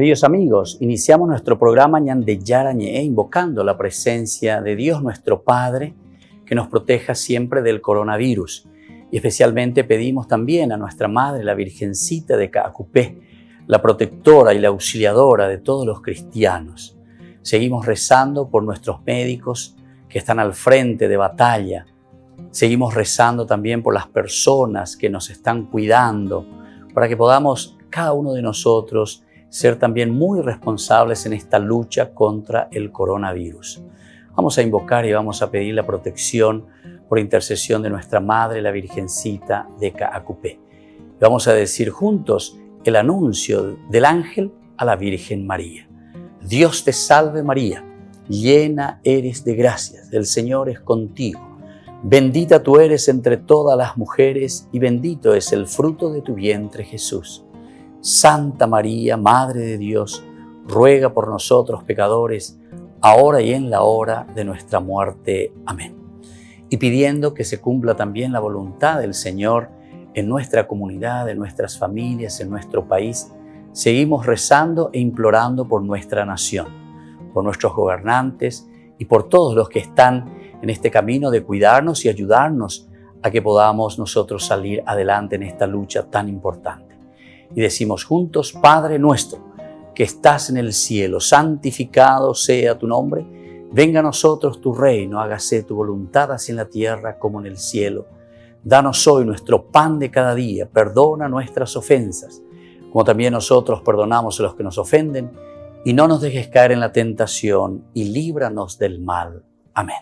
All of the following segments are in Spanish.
Queridos amigos, iniciamos nuestro programa Ñande Yarañe, invocando la presencia de Dios nuestro Padre, que nos proteja siempre del coronavirus. Y especialmente pedimos también a nuestra Madre, la Virgencita de Caacupé, la protectora y la auxiliadora de todos los cristianos. Seguimos rezando por nuestros médicos que están al frente de batalla. Seguimos rezando también por las personas que nos están cuidando, para que podamos, cada uno de nosotros, ser también muy responsables en esta lucha contra el coronavirus. Vamos a invocar y vamos a pedir la protección por intercesión de nuestra Madre, la Virgencita de Caacupé. Vamos a decir juntos el anuncio del ángel a la Virgen María. Dios te salve María, llena eres de gracias, el Señor es contigo. Bendita tú eres entre todas las mujeres y bendito es el fruto de tu vientre Jesús. Santa María, Madre de Dios, ruega por nosotros pecadores, ahora y en la hora de nuestra muerte. Amén. Y pidiendo que se cumpla también la voluntad del Señor en nuestra comunidad, en nuestras familias, en nuestro país, seguimos rezando e implorando por nuestra nación, por nuestros gobernantes y por todos los que están en este camino de cuidarnos y ayudarnos a que podamos nosotros salir adelante en esta lucha tan importante. Y decimos juntos, Padre nuestro, que estás en el cielo, santificado sea tu nombre. Venga a nosotros tu reino, hágase tu voluntad así en la tierra como en el cielo. Danos hoy nuestro pan de cada día, perdona nuestras ofensas, como también nosotros perdonamos a los que nos ofenden, y no nos dejes caer en la tentación, y líbranos del mal. Amén.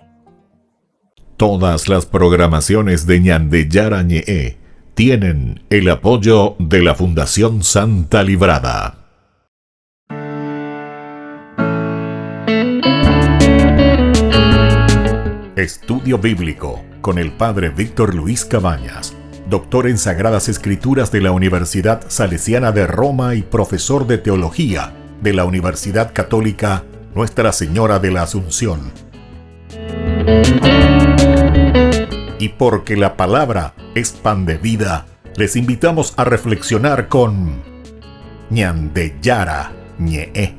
Todas las programaciones de Ñande Yarañe tienen el apoyo de la Fundación Santa Librada. Estudio Bíblico con el Padre Víctor Luis Cabañas, doctor en Sagradas Escrituras de la Universidad Salesiana de Roma y profesor de Teología de la Universidad Católica Nuestra Señora de la Asunción. Y porque la palabra es pan de vida, les invitamos a reflexionar con Ñande Yarañe.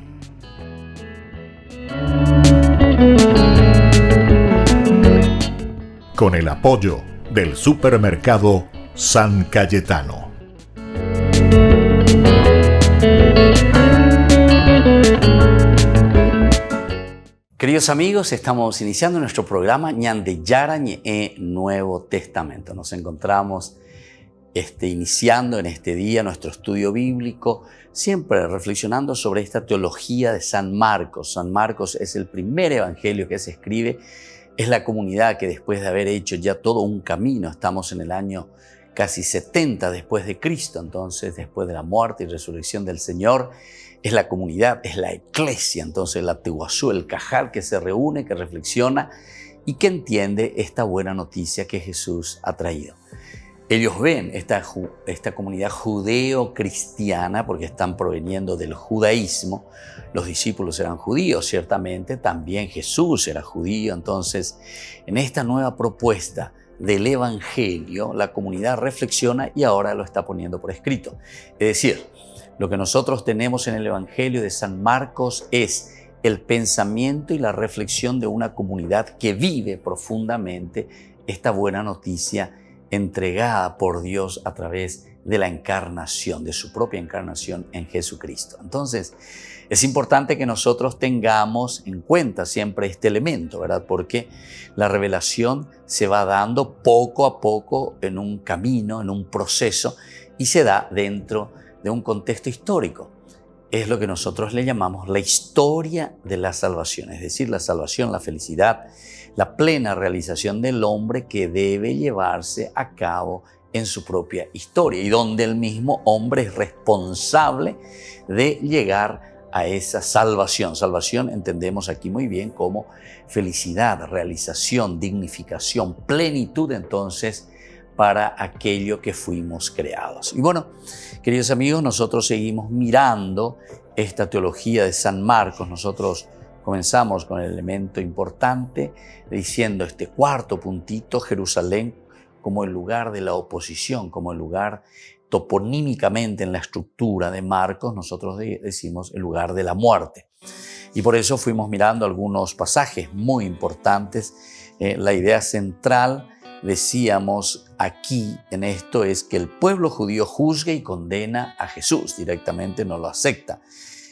Con el apoyo del supermercado San Cayetano. Queridos amigos, estamos iniciando nuestro programa Ñande Yarañe, Nuevo Testamento. Nos encontramos iniciando en este día nuestro estudio bíblico, siempre reflexionando sobre esta teología de San Marcos. San Marcos es el primer evangelio que se escribe, es la comunidad que después de haber hecho ya todo un camino, estamos en el año casi 70 después de Cristo, entonces después de la muerte y resurrección del Señor, es la comunidad, es la eclesia, entonces la tehuazú, el cajal que se reúne, que reflexiona y que entiende esta buena noticia que Jesús ha traído. Ellos ven esta comunidad judeo-cristiana porque están proveniendo del judaísmo. Los discípulos eran judíos, ciertamente, también Jesús era judío. Entonces, en esta nueva propuesta del Evangelio, la comunidad reflexiona y ahora lo está poniendo por escrito. Es decir, lo que nosotros tenemos en el Evangelio de San Marcos es el pensamiento y la reflexión de una comunidad que vive profundamente esta buena noticia entregada por Dios a través de la encarnación, de su propia encarnación en Jesucristo. Entonces, es importante que nosotros tengamos en cuenta siempre este elemento, ¿verdad? Porque la revelación se va dando poco a poco en un camino, en un proceso, y se da dentro de un contexto histórico. Es lo que nosotros le llamamos la historia de la salvación, es decir, la salvación, la felicidad, la plena realización del hombre que debe llevarse a cabo en su propia historia y donde el mismo hombre es responsable de llegar a esa salvación. Salvación entendemos aquí muy bien como felicidad, realización, dignificación, plenitud entonces para aquello que fuimos creados. Y bueno, queridos amigos, nosotros seguimos mirando esta teología de San Marcos. Nosotros comenzamos con el elemento importante diciendo este cuarto puntito, Jerusalén como el lugar de la oposición, como el lugar toponímicamente en la estructura de Marcos, nosotros decimos el lugar de la muerte. Y por eso fuimos mirando algunos pasajes muy importantes. La idea central, decíamos aquí en esto, es que el pueblo judío juzga y condena a Jesús, directamente no lo acepta.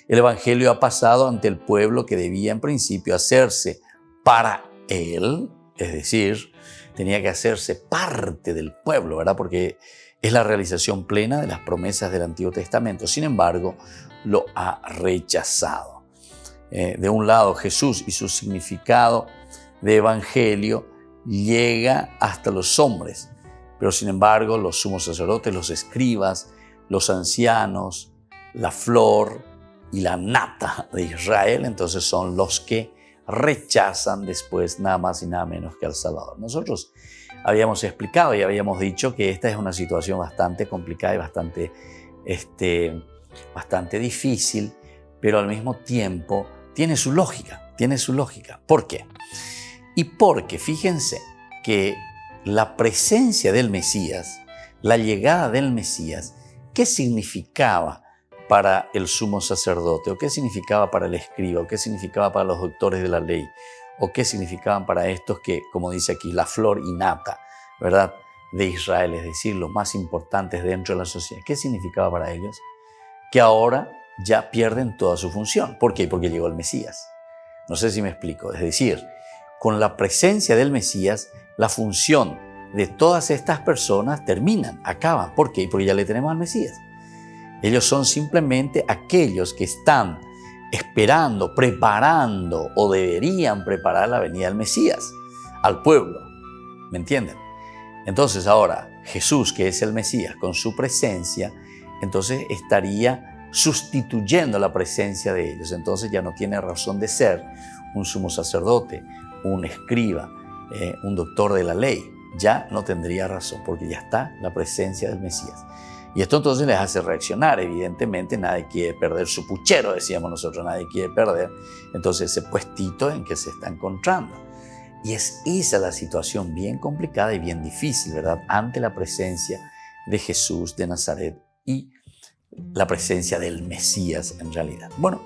El evangelio ha pasado ante el pueblo que debía en principio hacerse para él, es decir, tenía que hacerse parte del pueblo, ¿verdad? Porque es la realización plena de las promesas del Antiguo Testamento. Sin embargo, lo ha rechazado. De un lado, Jesús y su significado de evangelio llega hasta los hombres, pero sin embargo, los sumos sacerdotes, los escribas, los ancianos, la flor y la nata de Israel, entonces son los que rechazan después nada más y nada menos que al Salvador. Nosotros habíamos explicado y habíamos dicho que esta es una situación bastante complicada y bastante difícil, pero al mismo tiempo tiene su lógica. ¿Por qué? Y porque fíjense que la presencia del Mesías, la llegada del Mesías, ¿qué significaba para el sumo sacerdote? ¿O qué significaba para el escriba? ¿O qué significaba para los doctores de la ley? ¿O qué significaban para estos que, como dice aquí, la flor y nata, ¿verdad?, de Israel, es decir, los más importantes dentro de la sociedad? ¿Qué significaba para ellos? Que ahora ya pierden toda su función. ¿Por qué? Porque llegó el Mesías. No sé si me explico. Es decir, con la presencia del Mesías, la función de todas estas personas terminan, acaban. ¿Por qué? Porque ya le tenemos al Mesías. Ellos son simplemente aquellos que están esperando, preparando o deberían preparar la venida del Mesías al pueblo. ¿Me entienden? Entonces ahora Jesús, que es el Mesías, con su presencia, entonces estaría sustituyendo la presencia de ellos. Entonces ya no tiene razón de ser un sumo sacerdote, un escriba, un doctor de la ley. Ya no tendría razón porque ya está la presencia del Mesías. Y esto entonces les hace reaccionar. Evidentemente nadie quiere perder su puchero, decíamos nosotros, nadie quiere perder entonces ese puestito en que se está encontrando. Y es esa la situación bien complicada y bien difícil, ¿verdad?, ante la presencia de Jesús de Nazaret y la presencia del Mesías en realidad. Bueno,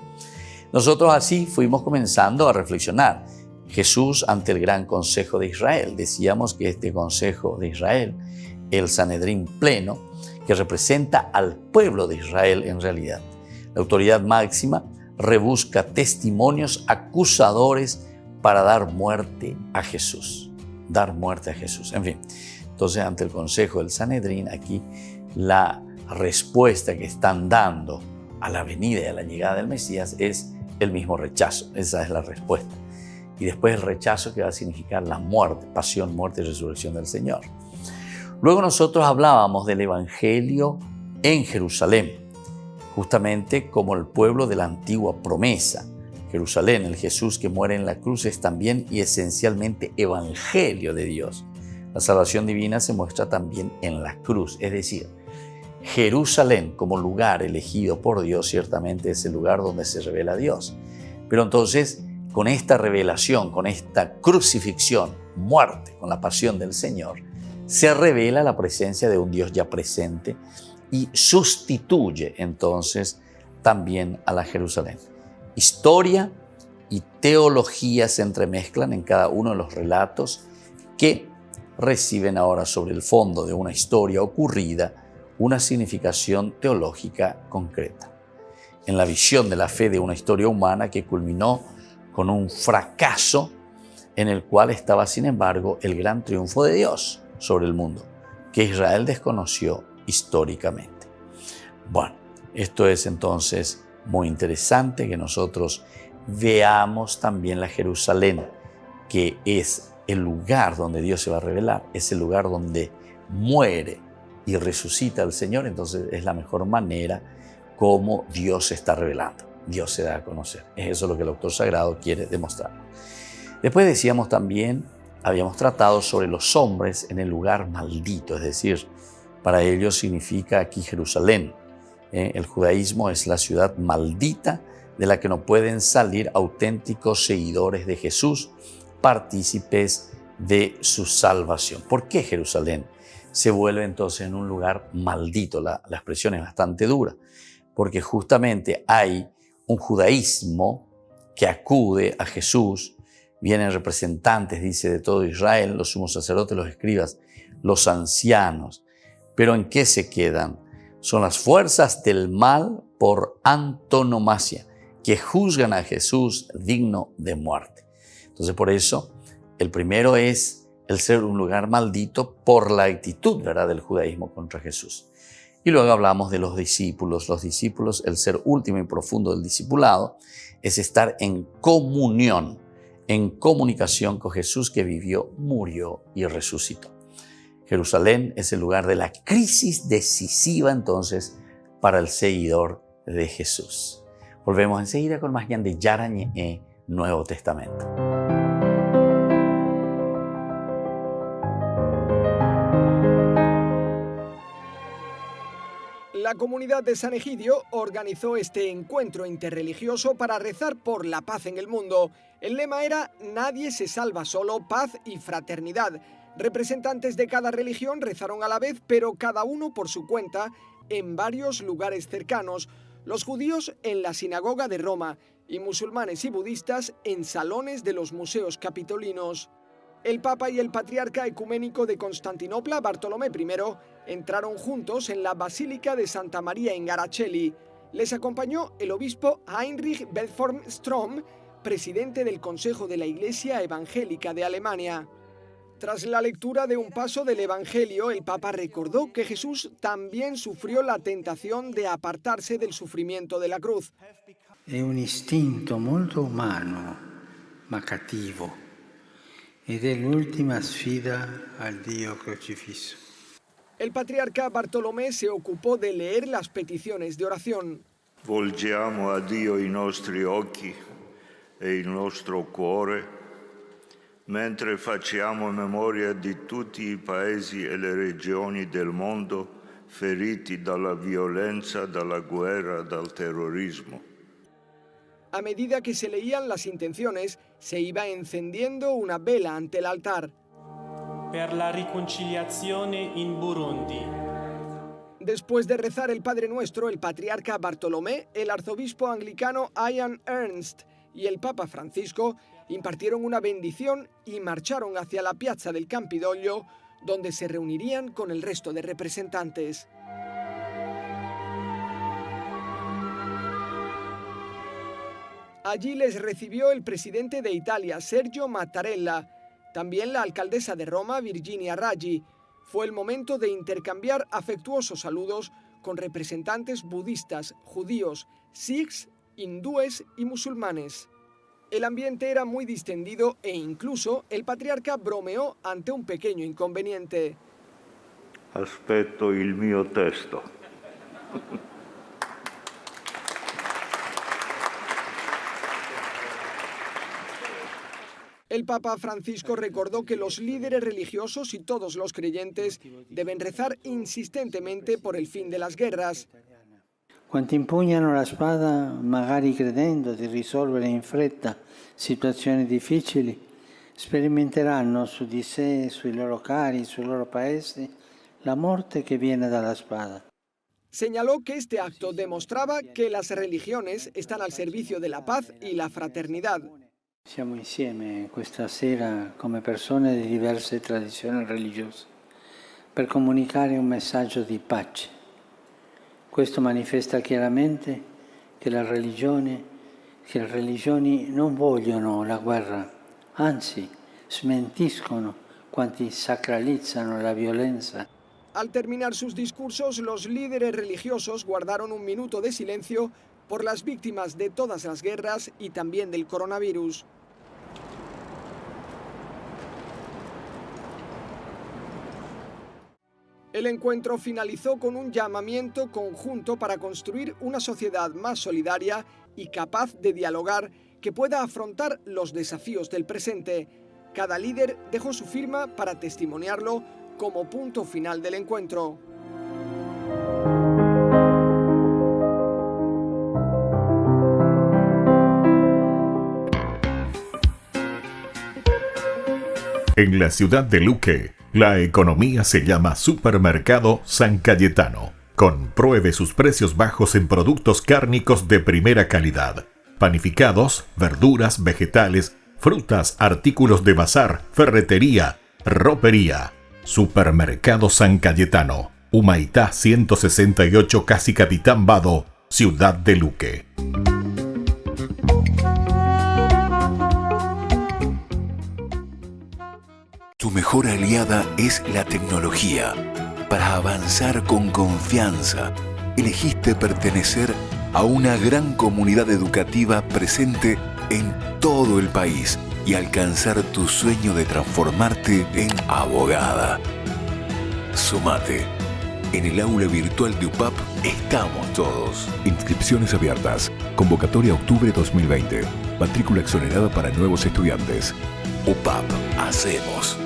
nosotros así fuimos comenzando a reflexionar. Jesús ante el gran consejo de Israel. Decíamos que este consejo de Israel, el Sanedrín pleno, que representa al pueblo de Israel en realidad. La autoridad máxima rebusca testimonios acusadores para dar muerte a Jesús. Dar muerte a Jesús. En fin, entonces ante el consejo del Sanedrín, aquí la respuesta que están dando a la venida y a la llegada del Mesías es el mismo rechazo. Esa es la respuesta. Y después el rechazo que va a significar la muerte, pasión, muerte y resurrección del Señor. Luego nosotros hablábamos del Evangelio en Jerusalén, justamente como el pueblo de la antigua promesa. Jerusalén, el Jesús que muere en la cruz, es también y esencialmente Evangelio de Dios. La salvación divina se muestra también en la cruz, es decir, Jerusalén como lugar elegido por Dios ciertamente es el lugar donde se revela Dios. Pero entonces, con esta revelación, con esta crucifixión, muerte, con la pasión del Señor, se revela la presencia de un Dios ya presente y sustituye entonces también a la Jerusalén. Historia y teología se entremezclan en cada uno de los relatos que reciben ahora sobre el fondo de una historia ocurrida una significación teológica concreta. En la visión de la fe de una historia humana que culminó con un fracaso en el cual estaba, sin embargo, el gran triunfo de Dios sobre el mundo, que Israel desconoció históricamente. Bueno, esto es entonces muy interesante que nosotros veamos también la Jerusalén, que es el lugar donde Dios se va a revelar, es el lugar donde muere y resucita el Señor. Entonces es la mejor manera como Dios se está revelando. Dios se da a conocer. Es eso lo que el autor sagrado quiere demostrar. Después decíamos también, habíamos tratado sobre los hombres en el lugar maldito, es decir, para ellos significa aquí Jerusalén. El judaísmo es la ciudad maldita de la que no pueden salir auténticos seguidores de Jesús, partícipes de su salvación. ¿Por qué Jerusalén se vuelve entonces en un lugar maldito. La expresión es bastante dura, porque justamente hay un judaísmo que acude a Jesús, vienen representantes, dice, de todo Israel, los sumos sacerdotes, los escribas, los ancianos. Pero ¿en qué se quedan? Son las fuerzas del mal por antonomasia, que juzgan a Jesús digno de muerte. Entonces, por eso, el primero es el ser un lugar maldito por la actitud, ¿verdad?, del judaísmo contra Jesús. Y luego hablamos de los discípulos. Los discípulos, el ser último y profundo del discipulado, es estar en comunión, en comunicación con Jesús que vivió, murió y resucitó. Jerusalén es el lugar de la crisis decisiva entonces para el seguidor de Jesús. Volvemos enseguida con más Ñan de Yarañe, Nuevo Testamento. La comunidad de San Egidio organizó este encuentro interreligioso para rezar por la paz en el mundo. El lema era «Nadie se salva solo, paz y fraternidad». Representantes de cada religión rezaron a la vez, pero cada uno por su cuenta, en varios lugares cercanos. Los judíos en la sinagoga de Roma y musulmanes y budistas en salones de los museos capitolinos. El Papa y el Patriarca Ecuménico de Constantinopla, Bartolomé I, entraron juntos en la Basílica de Santa María en Araceli. Les acompañó el obispo Heinrich Bedford Strom, presidente del Consejo de la Iglesia Evangélica de Alemania. Tras la lectura de un paso del Evangelio, el Papa recordó que Jesús también sufrió la tentación de apartarse del sufrimiento de la cruz. Es un istinto molto umano, ma cattivo, ed è l'ultima sfida al Dio crocifisso. El patriarca Bartolomé se ocupó de leer las peticiones de oración. Volgiamo a Dio i nostri occhi e il nostro cuore, mentre facciamo memoria di tutti i paesi e le regioni del mondo feriti dalla violenza, dalla guerra, dal terrorismo. A medida que se leían las intenciones, se iba encendiendo una vela ante el altar. Per la riconciliazione in Burundi. Después de rezar el Padre Nuestro, el patriarca Bartolomé, el arzobispo anglicano Ian Ernst y el Papa Francisco impartieron una bendición y marcharon hacia la piazza del Campidoglio, donde se reunirían con el resto de representantes. Allí les recibió el presidente de Italia, Sergio Mattarella, también la alcaldesa de Roma, Virginia Raggi. Fue el momento de intercambiar afectuosos saludos con representantes budistas, judíos, sikhs, hindúes y musulmanes. El ambiente era muy distendido e incluso el patriarca bromeó ante un pequeño inconveniente. Aspetto il mio testo. El Papa Francisco recordó que los líderes religiosos y todos los creyentes deben rezar insistentemente por el fin de las guerras. Quanti impugnano la spada, magari credendo di risolvere in fretta situazioni difficili, sperimenteranno su di sé, sui loro cari, sui loro paesi, la morte che viene dalla spada. Señaló que este acto demostraba que las religiones están al servicio de la paz y la fraternidad. Siamo insieme questa sera come persone di diverse tradizioni religiose per comunicare un messaggio di pace. Questo manifesta chiaramente che le religioni non vogliono la guerra, anzi smentiscono quanti sacralizzano la violenza. Al terminar sus discursos, los líderes religiosos guardaron un minuto de silencio por las víctimas de todas las guerras y también del coronavirus. El encuentro finalizó con un llamamiento conjunto para construir una sociedad más solidaria y capaz de dialogar que pueda afrontar los desafíos del presente. Cada líder dejó su firma para testimoniarlo como punto final del encuentro. En la ciudad de Luque, la economía se llama Supermercado San Cayetano. Compruebe sus precios bajos en productos cárnicos de primera calidad. Panificados, verduras, vegetales, frutas, artículos de bazar, ferretería, ropería. Supermercado San Cayetano, Humaitá 168, Casi Capitán Vado, ciudad de Luque. Tu mejor aliada es la tecnología. Para avanzar con confianza, elegiste pertenecer a una gran comunidad educativa presente en todo el país y alcanzar tu sueño de transformarte en abogada. Sumate. En el aula virtual de UPAP estamos todos. Inscripciones abiertas. Convocatoria octubre 2020. Matrícula exonerada para nuevos estudiantes. UPAP. Hacemos.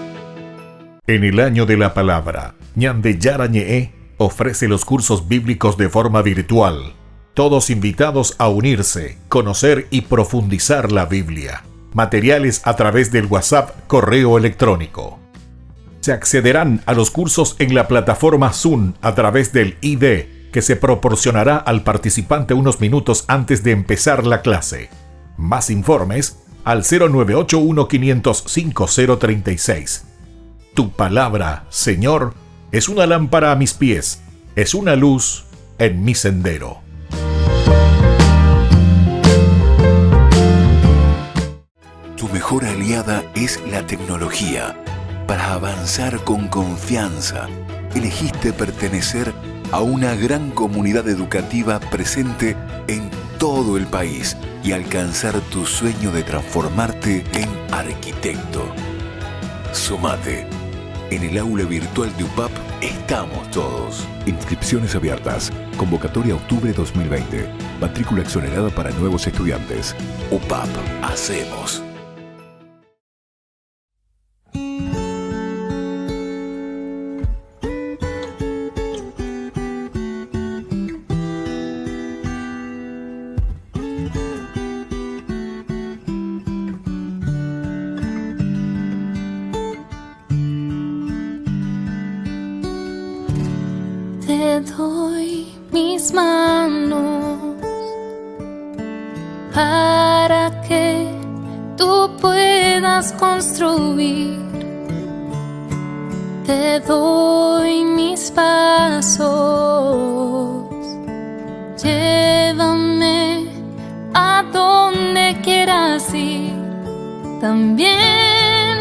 En el año de la palabra, Ñande Yara Ñe'e ofrece los cursos bíblicos de forma virtual. Todos invitados a unirse, conocer y profundizar la Biblia. Materiales a través del WhatsApp, correo electrónico. Se accederán a los cursos en la plataforma Zoom a través del ID, que se proporcionará al participante unos minutos antes de empezar la clase. Más informes al 0981 505 036. Tu palabra, Señor, es una lámpara a mis pies, es una luz en mi sendero. Tu mejor aliada es la tecnología. Para avanzar con confianza, elegiste pertenecer a una gran comunidad educativa presente en todo el país y alcanzar tu sueño de transformarte en arquitecto. Sumate. En el aula virtual de UPAP estamos todos. Inscripciones abiertas. Convocatoria octubre 2020. Matrícula exonerada para nuevos estudiantes. UPAP. Hacemos. Te doy mis manos para que tú puedas construir. Te doy mis pasos, llévame a donde quieras ir. También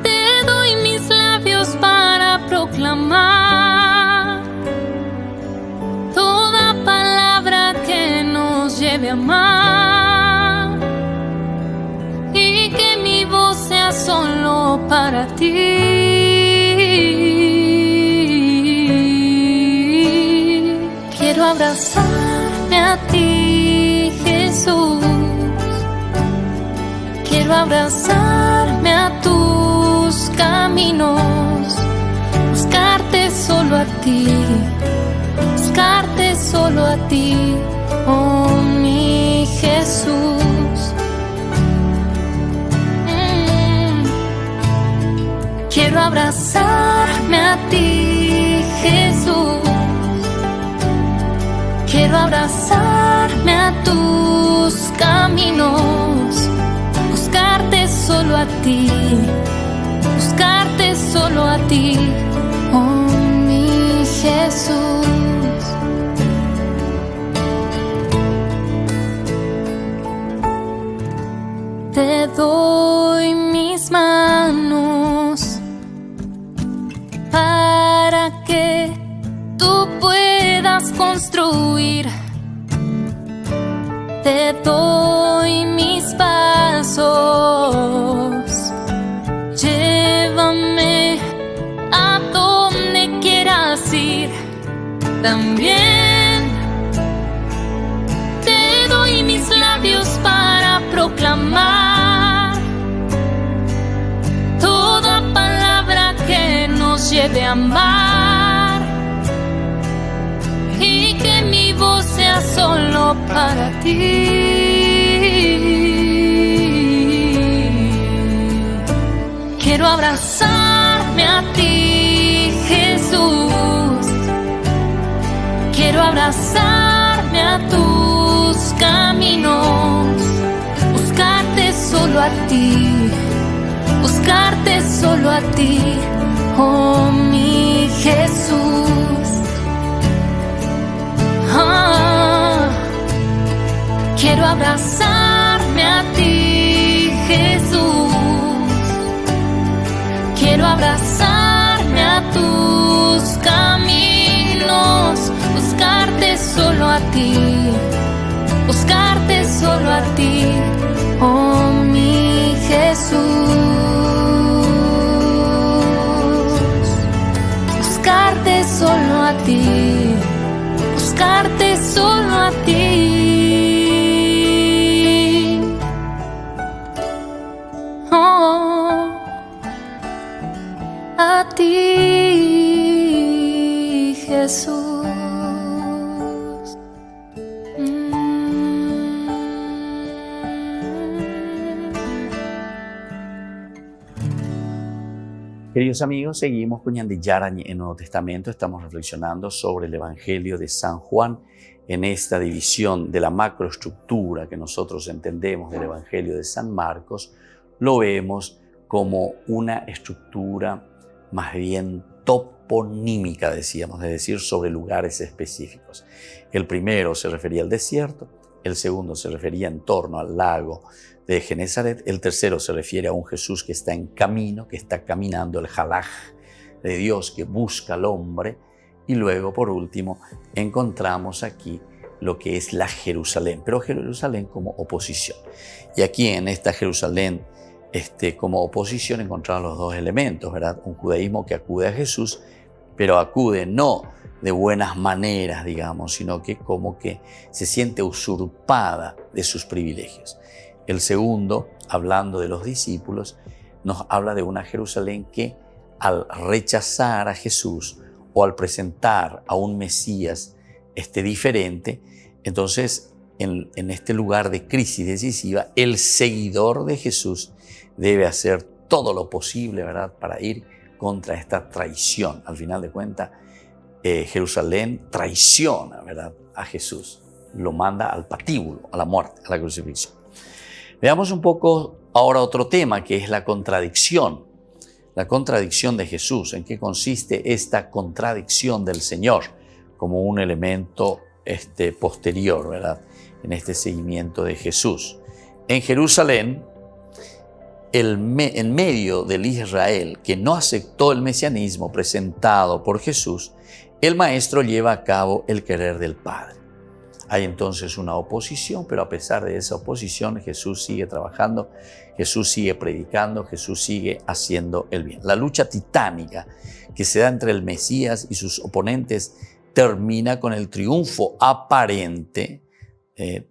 te doy mis labios para proclamar toda palabra que nos lleve a amar, y que mi voz sea solo para ti. Quiero abrazarme a ti, Jesús. Quiero abrazarme a tus caminos, buscarte solo a ti, buscarte solo a ti, oh mi Jesús. Quiero abrazarme a ti, Jesús. Quiero abrazarme a tus caminos, buscarte solo a ti, buscarte solo a ti, oh mi Jesús. Te doy mis manos para que tú puedas construir. Te doy mis pasos, llévame a donde quieras ir. También te doy mis labios para proclamar toda palabra que nos lleve a amar, y que mi voz sea solo para ti. Quiero abrazarme a ti, Jesús. Quiero abrazarme a tus caminos. Buscarte solo a ti. Buscarte solo a ti, oh mi Jesús. Quiero abrazarme a ti, Jesús. Quiero abrazarme a tus caminos. Buscarte solo a ti. Buscarte solo a ti, oh mi Jesús. Buscarte solo a ti, buscarte solo a ti. Oh, a ti, Jesús. Queridos amigos, seguimos con Ñan de Yarañe en el Nuevo Testamento. Estamos reflexionando sobre el Evangelio de San Juan en esta división de la macroestructura que nosotros entendemos del Evangelio de San Marcos. Lo vemos como una estructura más bien toponímica, decíamos, es decir, sobre lugares específicos. El primero se refería al desierto, el segundo se refería en torno al lago de Genezaret, el tercero se refiere a un Jesús que está en camino, que está caminando, el Jalaj de Dios que busca al hombre, y luego por último encontramos aquí lo que es la Jerusalén, pero Jerusalén como oposición. Y aquí en esta Jerusalén como oposición encontramos los dos elementos, ¿verdad? Un judaísmo que acude a Jesús, pero acude no de buenas maneras, digamos, sino que como que se siente usurpada de sus privilegios. El segundo, hablando de los discípulos, nos habla de una Jerusalén que al rechazar a Jesús o al presentar a un Mesías diferente, entonces en este lugar de crisis decisiva, el seguidor de Jesús debe hacer todo lo posible, ¿verdad?, para ir contra esta traición. Al final de cuentas, Jerusalén traiciona, ¿verdad?, a Jesús, lo manda al patíbulo, a la muerte, a la crucifixión. Veamos un poco ahora otro tema, que es la contradicción de Jesús. ¿En qué consiste esta contradicción del Señor como un elemento posterior, ¿verdad?, en este seguimiento de Jesús? En Jerusalén, en medio del Israel que no aceptó el mesianismo presentado por Jesús, el Maestro lleva a cabo el querer del Padre. Hay entonces una oposición, pero a pesar de esa oposición, Jesús sigue trabajando, Jesús sigue predicando, Jesús sigue haciendo el bien. La lucha titánica que se da entre el Mesías y sus oponentes termina con el triunfo aparente,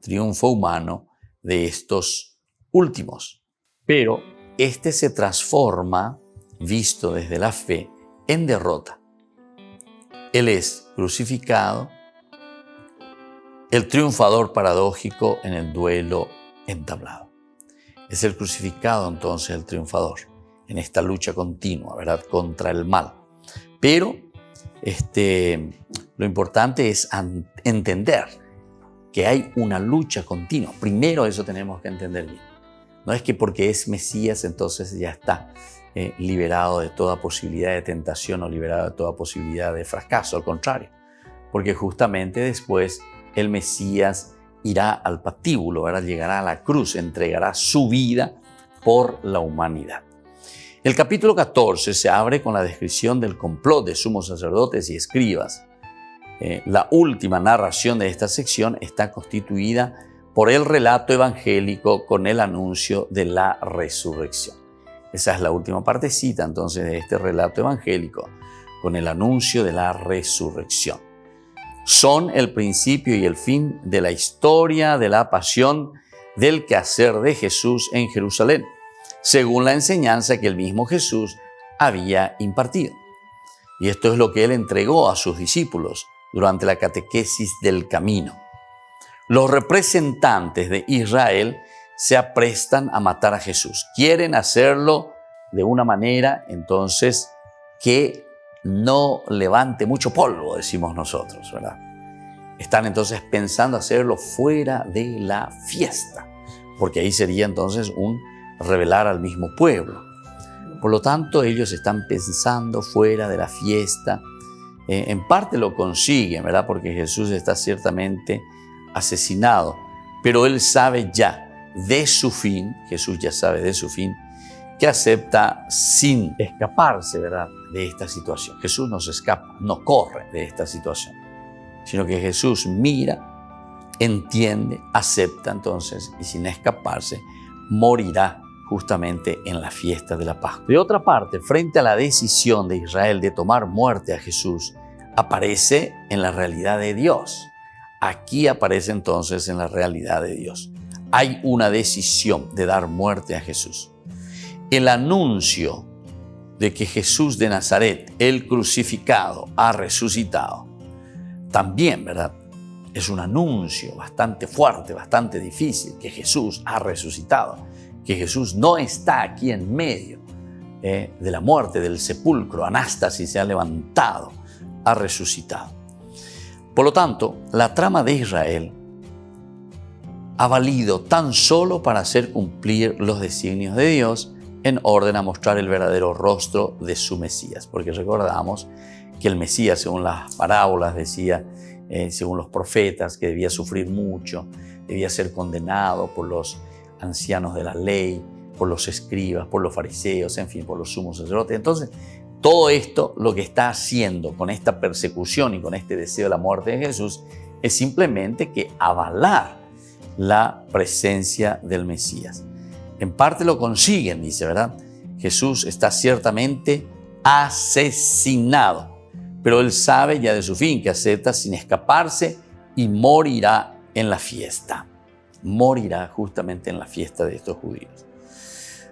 triunfo humano de estos últimos. Pero se transforma, visto desde la fe, en derrota. Él es crucificado, el triunfador paradójico en el duelo entablado. Es el crucificado entonces el triunfador en esta lucha continua, ¿verdad?, contra el mal. Pero lo importante es entender que hay una lucha continua. Primero eso tenemos que entender bien. No es que porque es Mesías entonces ya está liberado de toda posibilidad de tentación o liberado de toda posibilidad de fracaso. Al contrario, porque justamente después el Mesías irá al patíbulo, ¿verdad?, llegará a la cruz, entregará su vida por la humanidad. El capítulo 14 se abre con la descripción del complot de sumos sacerdotes y escribas. La última narración de esta sección está constituida por el relato evangélico con el anuncio de la resurrección. Esa es la última partecita entonces de este relato evangélico con el anuncio de la resurrección. Son el principio y el fin de la historia de la pasión del quehacer de Jesús en Jerusalén, según la enseñanza que el mismo Jesús había impartido. Y esto es lo que él entregó a sus discípulos durante la catequesis del camino. Los representantes de Israel se aprestan a matar a Jesús. Quieren hacerlo de una manera entonces que no levante mucho polvo, decimos nosotros, ¿verdad? Están entonces pensando hacerlo fuera de la fiesta, porque ahí sería entonces un revelar al mismo pueblo. Por lo tanto, ellos están pensando fuera de la fiesta. En parte lo consiguen, ¿verdad? Porque Jesús está ciertamente asesinado, pero él sabe ya de su fin, Jesús ya sabe de su fin, que acepta sin escaparse, ¿verdad?, de esta situación. Jesús no se escapa, no corre de esta situación, sino que Jesús mira, entiende, acepta entonces y sin escaparse morirá justamente en la fiesta de la Pascua. De otra parte, frente a la decisión de Israel de tomar muerte a Jesús, aparece en la realidad de Dios. Aquí aparece entonces en la realidad de Dios. Hay una decisión de dar muerte a Jesús. El anuncio de que Jesús de Nazaret, el crucificado, ha resucitado, también, ¿verdad?, es un anuncio bastante fuerte, bastante difícil, que Jesús ha resucitado, que Jesús no está aquí en medio de la muerte, del sepulcro, anástasis, se ha levantado, ha resucitado. Por lo tanto, la trama de Israel ha valido tan solo para hacer cumplir los designios de Dios en orden a mostrar el verdadero rostro de su Mesías. Porque recordamos que el Mesías, según las parábolas, decía, según los profetas, que debía sufrir mucho, debía ser condenado por los ancianos de la ley, por los escribas, por los fariseos, en fin, por los sumos sacerdotes. Entonces, todo esto lo que está haciendo con esta persecución y con este deseo de la muerte de Jesús es simplemente que avalar la presencia del Mesías. En parte lo consiguen, dice, ¿verdad? Jesús está ciertamente asesinado, pero él sabe ya de su fin, que acepta sin escaparse y morirá en la fiesta. Morirá justamente en la fiesta de estos judíos.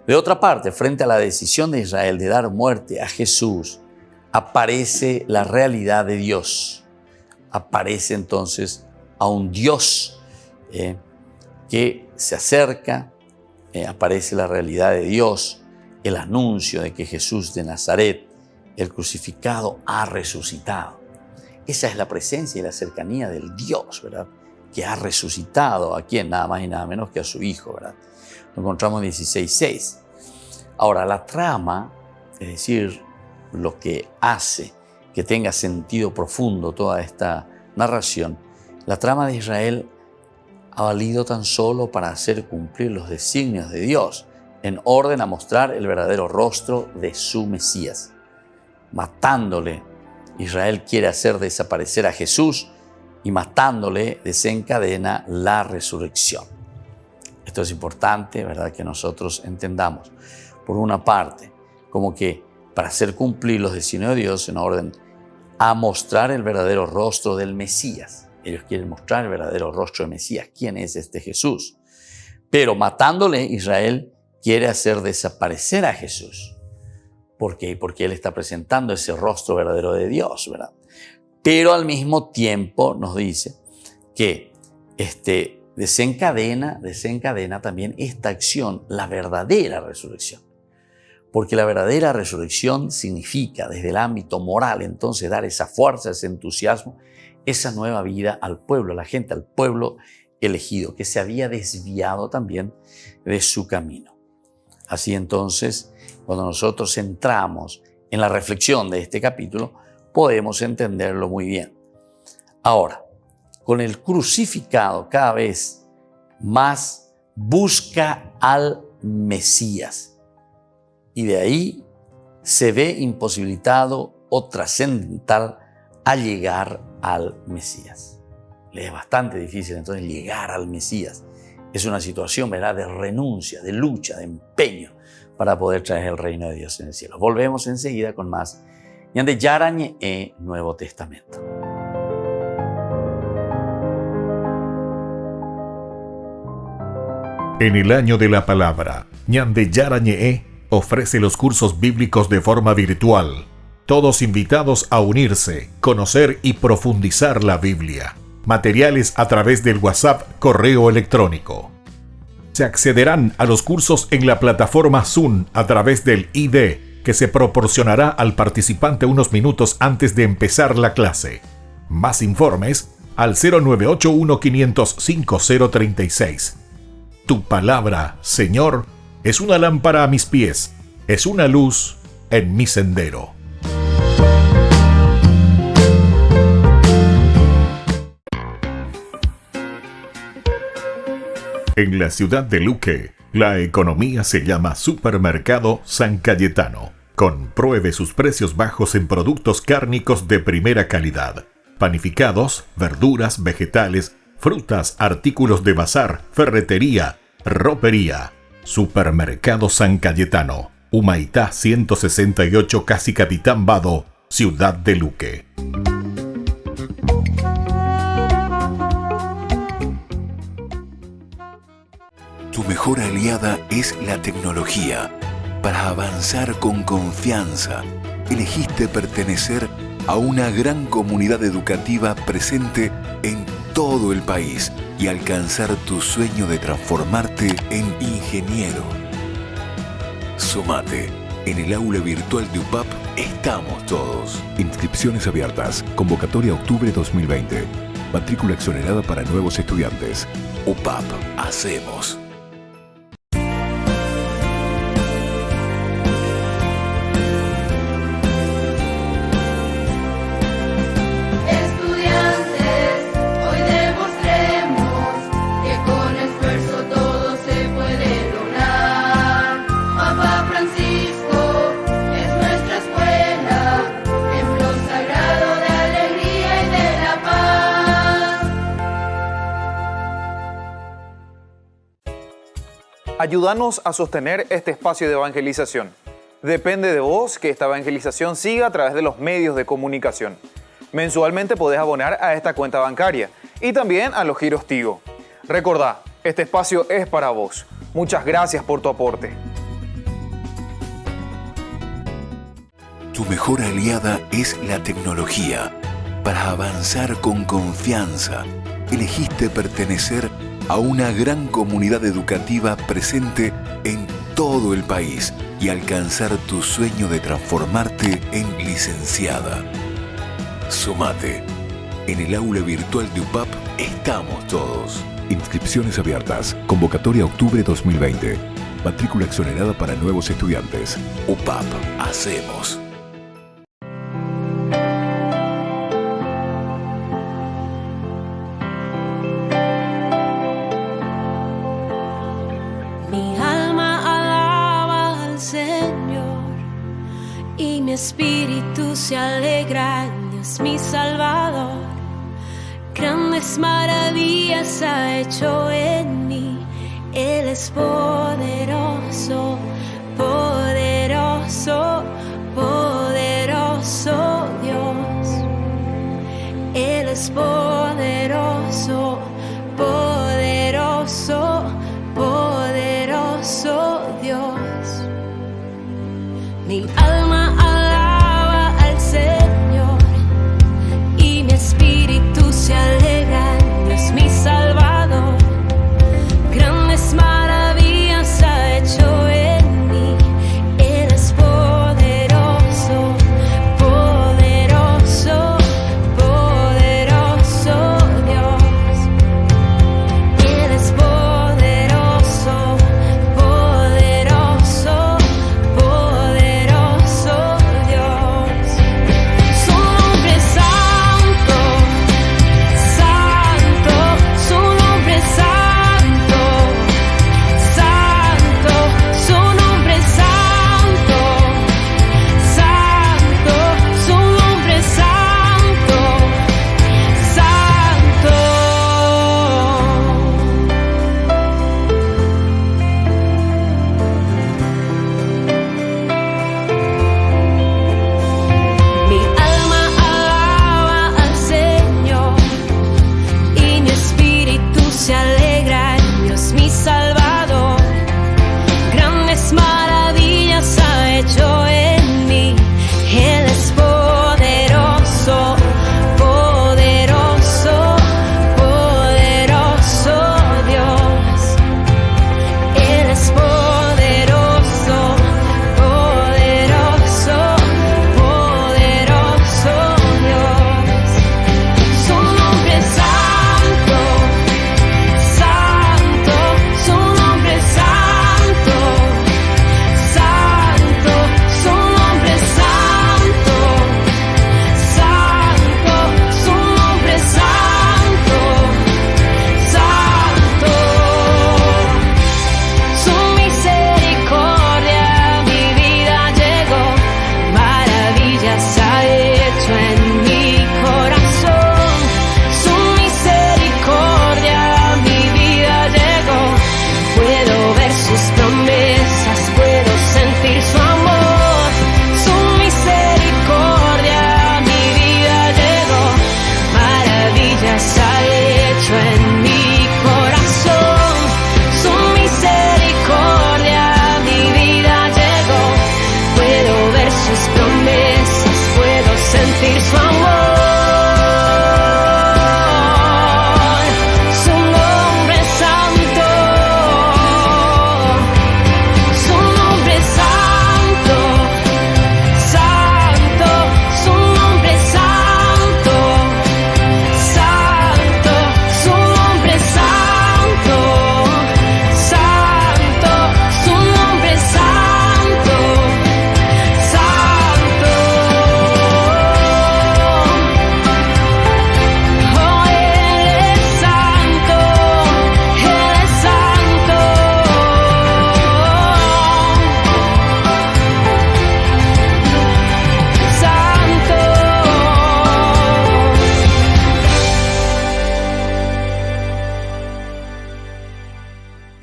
De otra parte, frente a la decisión de Israel de dar muerte a Jesús, aparece la realidad de Dios. Aparece entonces a un Dios que se acerca, aparece la realidad de Dios, el anuncio de que Jesús de Nazaret, el crucificado, ha resucitado. Esa es la presencia y la cercanía del Dios, ¿verdad?, que ha resucitado. ¿A quién? Nada más y nada menos que a su Hijo, ¿verdad? Lo encontramos en 16:6. Ahora, la trama, es decir, lo que hace que tenga sentido profundo toda esta narración, la trama de Israel ha valido tan solo para hacer cumplir los designios de Dios, en orden a mostrar el verdadero rostro de su Mesías. Matándole, Israel quiere hacer desaparecer a Jesús, y matándole desencadena la resurrección. Esto es importante, ¿verdad?, que nosotros entendamos. Por una parte, como que para hacer cumplir los designios de Dios en orden a mostrar el verdadero rostro del Mesías. Ellos quieren mostrar el verdadero rostro del Mesías. ¿Quién es este Jesús? Pero matándole, Israel quiere hacer desaparecer a Jesús. ¿Por qué? Porque él está presentando ese rostro verdadero de Dios, ¿verdad? Pero al mismo tiempo nos dice que desencadena también esta acción, la verdadera resurrección. Porque la verdadera resurrección significa desde el ámbito moral entonces dar esa fuerza, ese entusiasmo, esa nueva vida al pueblo, a la gente, al pueblo elegido, que se había desviado también de su camino. Así entonces, cuando nosotros entramos en la reflexión de este capítulo, podemos entenderlo muy bien. Ahora, con el crucificado cada vez más busca al Mesías. Y de ahí se ve imposibilitado o trascendental a llegar al Mesías. Le es bastante difícil entonces llegar al Mesías. Es una situación, ¿verdad?, de renuncia, de lucha, de empeño para poder traer el reino de Dios en el cielo. Volvemos enseguida con más Ñande Yara Ñe'e Nuevo Testamento. En el año de la palabra, Ñande Yara Ñe'e ofrece los cursos bíblicos de forma virtual. Todos invitados a unirse, conocer y profundizar la Biblia. Materiales a través del WhatsApp, correo electrónico. Se accederán a los cursos en la plataforma Zoom a través del ID que se proporcionará al participante unos minutos antes de empezar la clase. Más informes al 0981-500-5036. Tu palabra, Señor, es una lámpara a mis pies, es una luz en mi sendero. En la ciudad de Luque, la economía se llama Supermercado San Cayetano. Compruebe sus precios bajos en productos cárnicos de primera calidad. Panificados, verduras, vegetales, frutas, artículos de bazar, ferretería, ropería. Supermercado San Cayetano, Humaitá 168, Casi Capitán Vado, Ciudad de Luque. Tu mejor aliada es la tecnología. Para avanzar con confianza, elegiste pertenecer a una gran comunidad educativa presente en todo el país y alcanzar tu sueño de transformarte en ingeniero. Sumate. En el aula virtual de UPAP estamos todos. Inscripciones abiertas. Convocatoria octubre 2020. Matrícula exonerada para nuevos estudiantes. UPAP. Hacemos. Ayúdanos a sostener este espacio de evangelización. Depende de vos que esta evangelización siga a través de los medios de comunicación. Mensualmente podés abonar a esta cuenta bancaria y también a los giros Tigo. Recordá, este espacio es para vos. Muchas gracias por tu aporte. Tu mejor aliada es la tecnología. Para avanzar con confianza, elegiste pertenecer a una gran comunidad educativa presente en todo el país y alcanzar tu sueño de transformarte en licenciada. Sumate. En el aula virtual de UPAP estamos todos. Inscripciones abiertas. Convocatoria octubre 2020. Matrícula exonerada para nuevos estudiantes. UPAP. Hacemos. Espíritu se alegra en Dios mi Salvador. Grandes maravillas ha hecho en mí. Él es poderoso, poderoso, poderoso Dios. Él es poderoso, poderoso, poderoso Dios. Mi alma se alegra en Dios mi Salvador. Grandes maravillas ha hecho en mí. Él es poderoso, poderoso, poderoso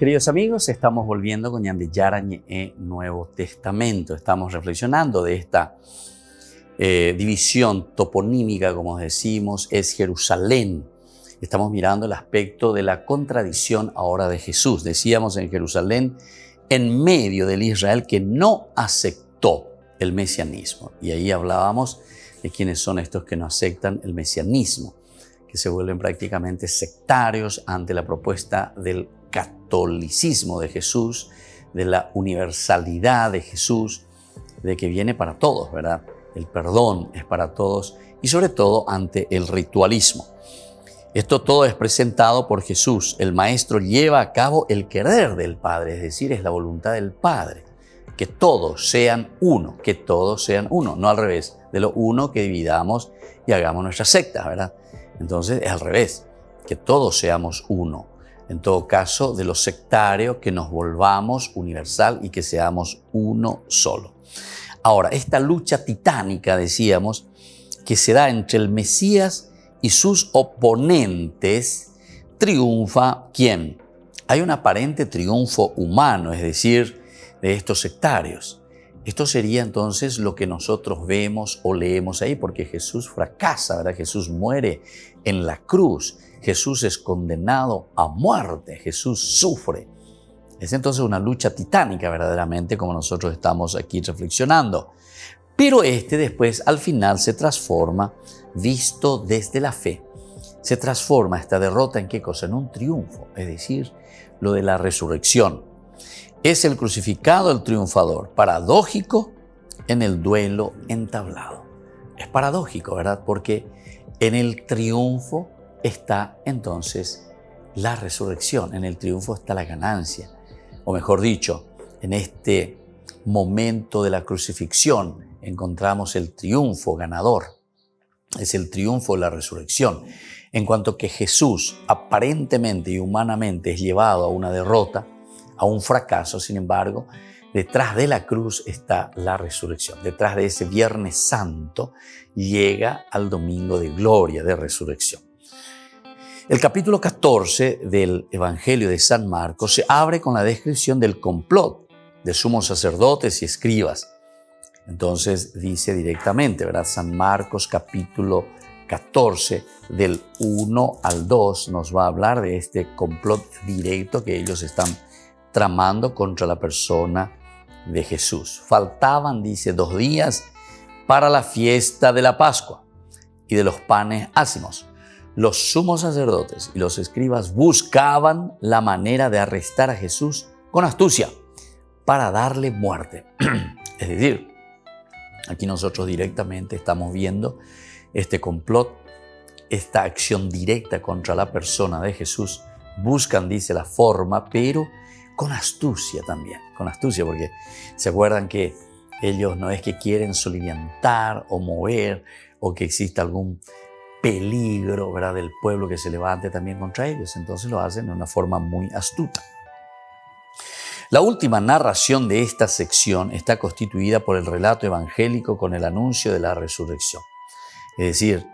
queridos amigos, estamos volviendo con Ñande Yarañe Nuevo Testamento. Estamos reflexionando de esta división toponímica, como decimos, es Jerusalén. Estamos mirando el aspecto de la contradicción ahora de Jesús. Decíamos en Jerusalén, en medio del Israel que no aceptó el mesianismo. Y ahí hablábamos de quiénes son estos que no aceptan el mesianismo, que se vuelven prácticamente sectarios ante la propuesta del catolicismo de Jesús, de la universalidad de Jesús, de que viene para todos, ¿verdad? El perdón es para todos y sobre todo ante el ritualismo. Esto todo es presentado por Jesús. El Maestro lleva a cabo el querer del Padre, es decir, es la voluntad del Padre. Que todos sean uno, no al revés, de lo uno que dividamos y hagamos nuestras sectas, ¿verdad? Entonces es al revés, que todos seamos uno. En todo caso, de lo sectario, que nos volvamos universal y que seamos uno solo. Ahora, esta lucha titánica, decíamos, que se da entre el Mesías y sus oponentes, triunfa ¿quién? Hay un aparente triunfo humano, es decir, de estos sectarios. Esto sería entonces lo que nosotros vemos o leemos ahí, porque Jesús fracasa, ¿verdad? Jesús muere en la cruz. Jesús es condenado a muerte. Jesús sufre. Es entonces una lucha titánica verdaderamente, como nosotros estamos aquí reflexionando. Pero después, al final, se transforma, visto desde la fe, se transforma esta derrota en ¿qué cosa? En un triunfo, es decir, lo de la resurrección. Es el crucificado el triunfador, paradójico en el duelo entablado. Es paradójico, ¿verdad? Porque en el triunfo está entonces la resurrección, en el triunfo está la ganancia. O mejor dicho, en este momento de la crucifixión encontramos el triunfo ganador. Es el triunfo de la resurrección. En cuanto que Jesús aparentemente y humanamente es llevado a una derrota, a un fracaso, sin embargo, detrás de la cruz está la resurrección. Detrás de ese Viernes Santo llega al Domingo de Gloria, de resurrección. El capítulo 14 del Evangelio de San Marcos se abre con la descripción del complot de sumos sacerdotes y escribas. Entonces dice directamente, ¿verdad? San Marcos capítulo 14 del 1 al 2 nos va a hablar de este complot directo que ellos están tramando contra la persona de Jesús. Faltaban, dice, 2 días para la fiesta de la Pascua y de los panes ácimos. Los sumos sacerdotes y los escribas buscaban la manera de arrestar a Jesús con astucia para darle muerte. Es decir, aquí nosotros directamente estamos viendo este complot, esta acción directa contra la persona de Jesús. Buscan, dice, la forma, pero con astucia también, con astucia, porque se acuerdan que ellos no es que quieren soliviantar o mover o que exista algún peligro, ¿verdad?, del pueblo que se levante también contra ellos. Entonces lo hacen de una forma muy astuta. La última narración de esta sección está constituida por el relato evangélico con el anuncio de la resurrección. Es decir,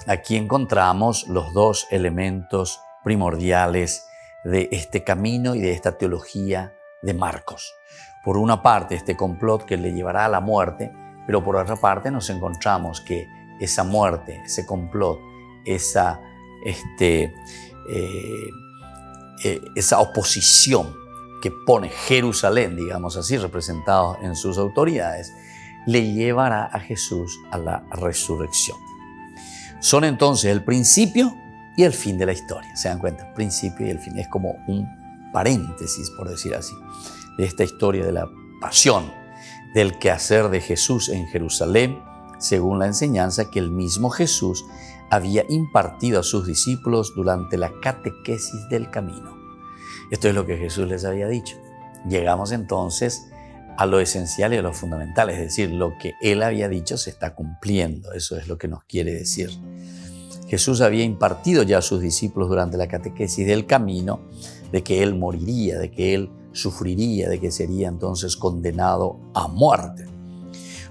aquí encontramos los 2 elementos primordiales de este camino y de esta teología de Marcos. Por una parte, este complot que le llevará a la muerte, pero por otra parte nos encontramos que esa muerte, ese complot, esa oposición que pone Jerusalén, digamos así, representado en sus autoridades, le llevará a Jesús a la resurrección. Son entonces el principio y el fin de la historia. ¿Se dan cuenta? El principio y el fin. Es como un paréntesis, por decir así, de esta historia de la pasión, del quehacer de Jesús en Jerusalén, según la enseñanza que el mismo Jesús había impartido a sus discípulos durante la catequesis del camino. Esto es lo que Jesús les había dicho. Llegamos entonces a lo esencial y a lo fundamental, es decir, lo que Él había dicho se está cumpliendo. Eso es lo que nos quiere decir. Jesús había impartido ya a sus discípulos durante la catequesis del camino de que Él moriría, de que Él sufriría, de que sería entonces condenado a muerte.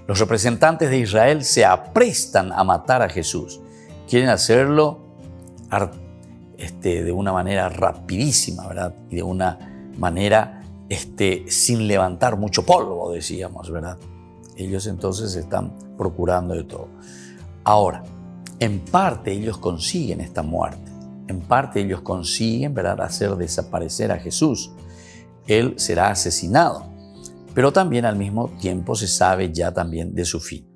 Los representantes de Israel se aprestan a matar a Jesús. Quieren hacerlo de una manera rapidísima, ¿verdad? Y de una manera sin levantar mucho polvo, decíamos, ¿verdad? Ellos entonces están procurando de todo. Ahora, en parte ellos consiguen esta muerte, en parte ellos consiguen, ¿verdad?, hacer desaparecer a Jesús. Él será asesinado, pero también al mismo tiempo se sabe ya también de su fin.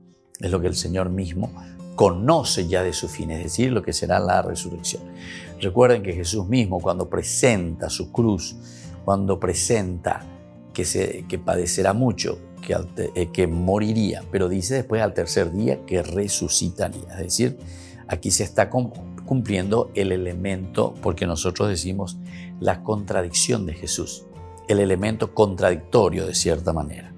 Es lo que el Señor mismo conoce ya de su fin, es decir, lo que será la resurrección. Recuerden que Jesús mismo, cuando presenta su cruz, cuando presenta que padecerá mucho, que moriría, pero dice después al tercer día que resucitaría. Es decir, aquí se está cumpliendo el elemento, porque nosotros decimos la contradicción de Jesús, el elemento contradictorio de cierta manera.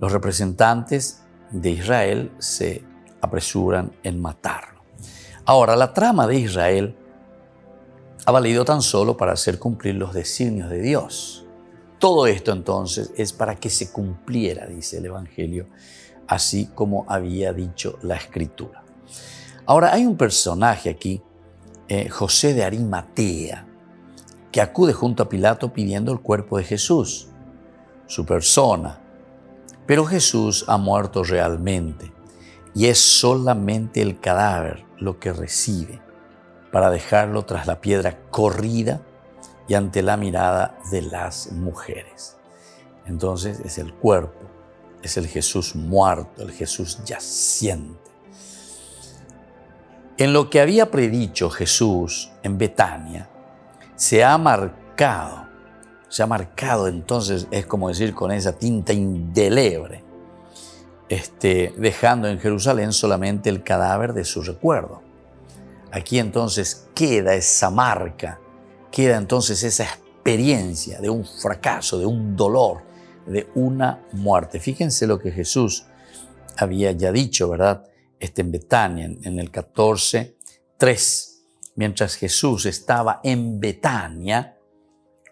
Los representantes de Israel se apresuran en matarlo. Ahora, la trama de Israel ha valido tan solo para hacer cumplir los designios de Dios. Todo esto entonces es para que se cumpliera, dice el Evangelio, así como había dicho la Escritura. Ahora, hay un personaje aquí, José de Arimatea, que acude junto a Pilato pidiendo el cuerpo de Jesús, su persona. Pero Jesús ha muerto realmente y es solamente el cadáver lo que recibe para dejarlo tras la piedra corrida y ante la mirada de las mujeres. Entonces es el cuerpo, es el Jesús muerto, el Jesús yaciente. En lo que había predicho Jesús en Betania, se ha marcado entonces, es como decir, con esa tinta indeleble, dejando en Jerusalén solamente el cadáver de su recuerdo. Aquí entonces queda esa marca, queda entonces esa experiencia de un fracaso, de un dolor, de una muerte. Fíjense lo que Jesús había ya dicho, ¿verdad? En Betania, en el 14:3. Mientras Jesús estaba en Betania,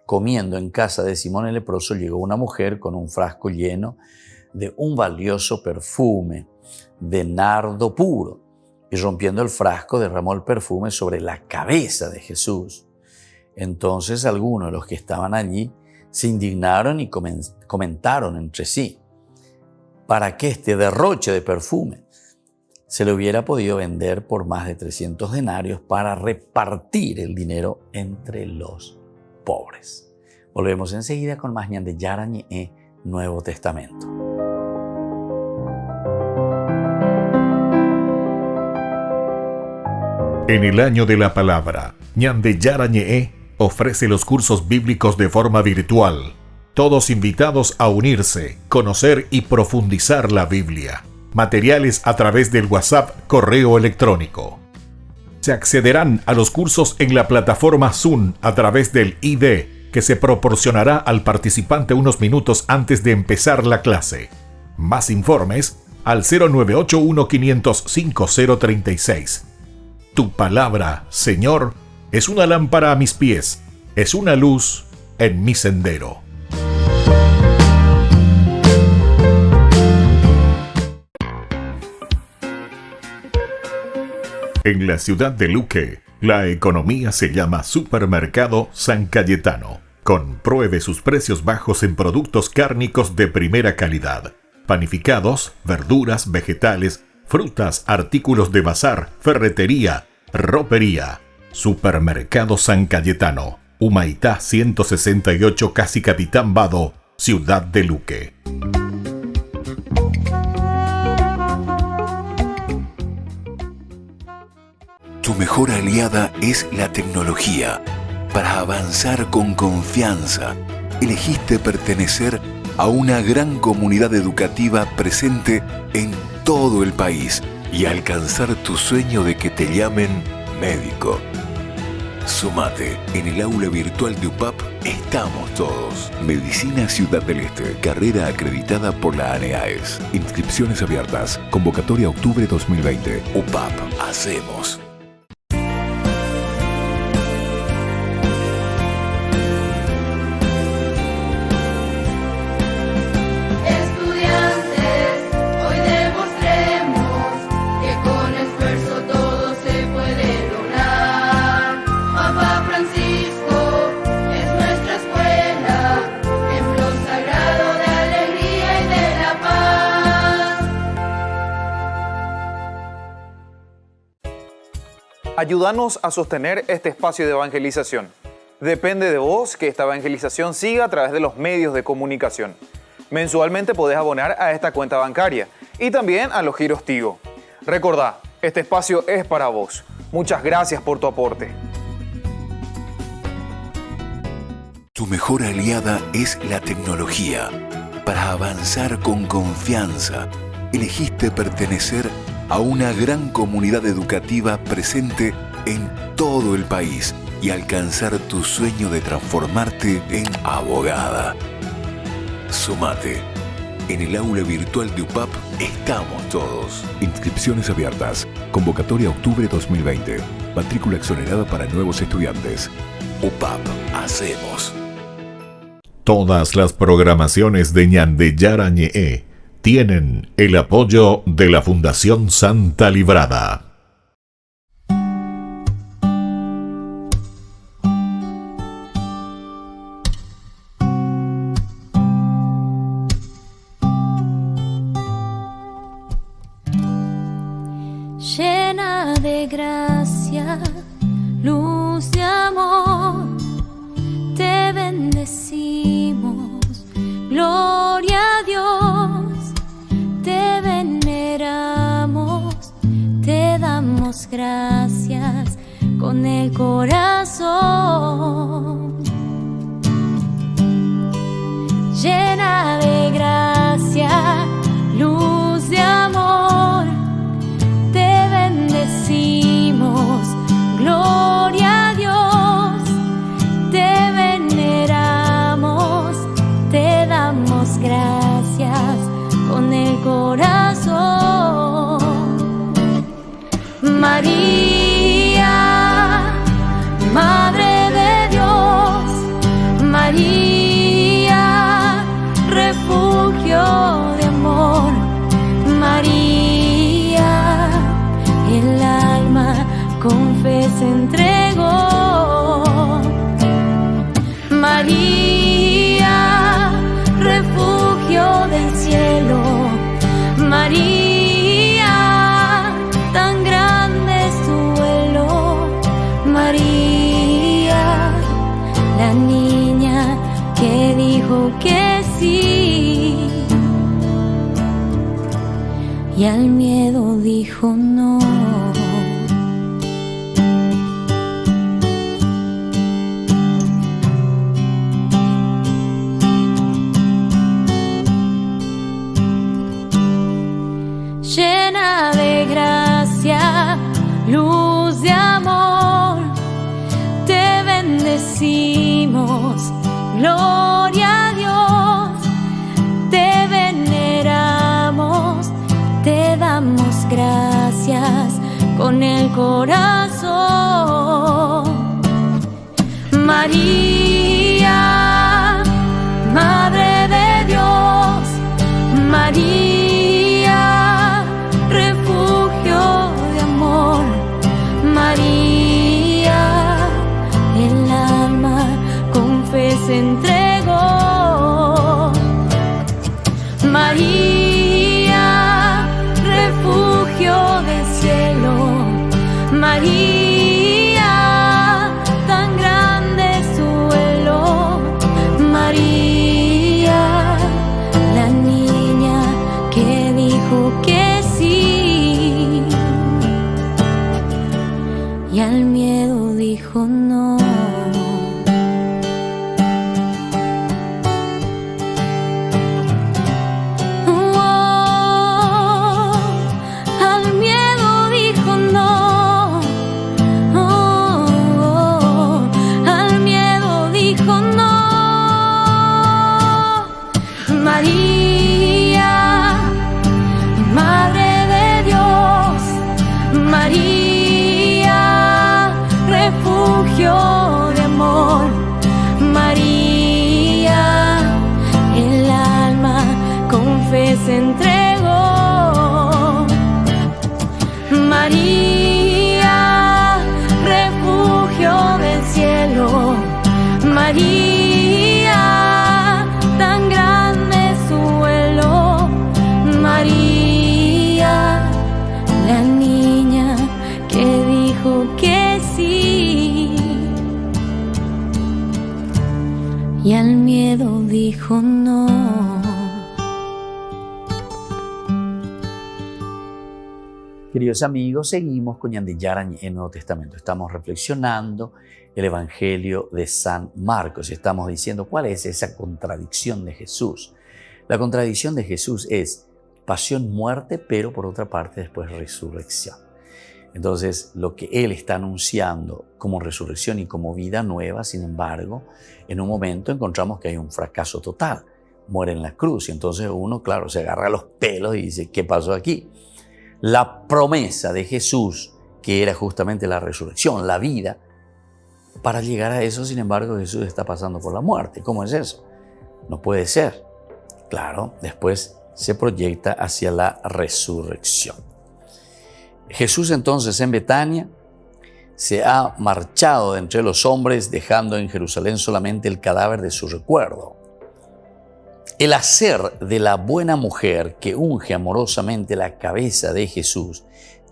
comiendo en casa de Simón el leproso, llegó una mujer con un frasco lleno de un valioso perfume de nardo puro, y rompiendo el frasco derramó el perfume sobre la cabeza de Jesús. Entonces algunos de los que estaban allí se indignaron y comentaron entre sí: ¿para qué este derroche de perfume? Se le hubiera podido vender por más de 300 denarios para repartir el dinero entre los pobres. Volvemos enseguida con más Ñan de Yarañe Nuevo Testamento. En el año de la palabra, Ñan de Yarañe ofrece los cursos bíblicos de forma virtual. Todos invitados a unirse, conocer y profundizar la Biblia. Materiales a través del WhatsApp, correo electrónico. Se accederán a los cursos en la plataforma Zoom a través del ID que se proporcionará al participante unos minutos antes de empezar la clase. Más informes al 0981-500-5036. Tu palabra, Señor, es una lámpara a mis pies, es una luz en mi sendero. En la ciudad de Luque, la economía se llama Supermercado San Cayetano. Compruebe sus precios bajos en productos cárnicos de primera calidad. Panificados, verduras, vegetales, frutas, artículos de bazar, ferretería, ropería. Supermercado San Cayetano, Humaitá 168, Casi Capitán Vado, ciudad de Luque. Tu mejor aliada es la tecnología. Para avanzar con confianza, elegiste pertenecer a una gran comunidad educativa presente en todo el país y alcanzar tu sueño de que te llamen médico. Sumate, en el aula virtual de UPAP estamos todos. Medicina Ciudad del Este, carrera acreditada por la ANEAES. Inscripciones abiertas, convocatoria octubre 2020. UPAP, hacemos. Francisco es nuestra escuela. Ayúdanos a sostener este espacio de evangelización. Depende de vos que esta evangelización siga a través de los medios de comunicación. Mensualmente podés abonar a esta cuenta bancaria y también a los giros Tigo. Recordá, este espacio es para vos. Muchas gracias por tu aporte. Tu mejor aliada es la tecnología. Para avanzar con confianza, elegiste pertenecer a una gran comunidad educativa presente en todo el país y alcanzar tu sueño de transformarte en abogada. Sumate. En el aula virtual de UPAP estamos todos. Inscripciones abiertas. Convocatoria octubre 2020. Matrícula exonerada para nuevos estudiantes. UPAP. Hacemos. Todas las programaciones de Ñande Yara Ñe'e tienen el apoyo de la Fundación Santa Librada. Llena de gracia, luz de amor, te bendecimos, gloria a Dios, te veneramos, te damos gracias con el corazón. Llena de gracia, luz de amor, te bendecimos, gloria a Dios, te veneramos, te damos gracias con el corazón. María, Madre de Dios, María, refugio de amor, María, el alma con fe se entregó. María, refugio del cielo, María, tan grande es tu vuelo, María, la niña que dijo que sí y al miedo dijo no. Llena de gracia, luz de amor, te bendecimos, gloria a Dios, te veneramos, te damos gracias con el corazón. María, Madre de Dios, María, refugio de amor, María, el alma con fe se entregó. María, refugio del cielo, María, tan grande es tu vuelo, María, la niña que dijo que sí y al miedo dijo no. Al miedo dijo no. Al miedo dijo no. María, Madre de Dios, María, refugio de amor, María, el alma con fe se entregó. María, refugio del cielo, María, tan grande es su vuelo, María, la niña que dijo que dijo no. Queridos amigos, seguimos con Ñan de Yara en el Nuevo Testamento. Estamos reflexionando el Evangelio de San Marcos y estamos diciendo cuál es esa contradicción de Jesús. La contradicción de Jesús es pasión, muerte, pero por otra parte después resurrección. Entonces, lo que Él está anunciando como resurrección y como vida nueva, sin embargo, en un momento encontramos que hay un fracaso total. Muere en la cruz y entonces uno, claro, se agarra los pelos y dice, ¿qué pasó aquí? La promesa de Jesús, que era justamente la resurrección, la vida, para llegar a eso, sin embargo, Jesús está pasando por la muerte. ¿Cómo es eso? No puede ser. Claro, después se proyecta hacia la resurrección. Jesús entonces en Betania se ha marchado de entre los hombres, dejando en Jerusalén solamente el cadáver de su recuerdo. El hacer de la buena mujer que unge amorosamente la cabeza de Jesús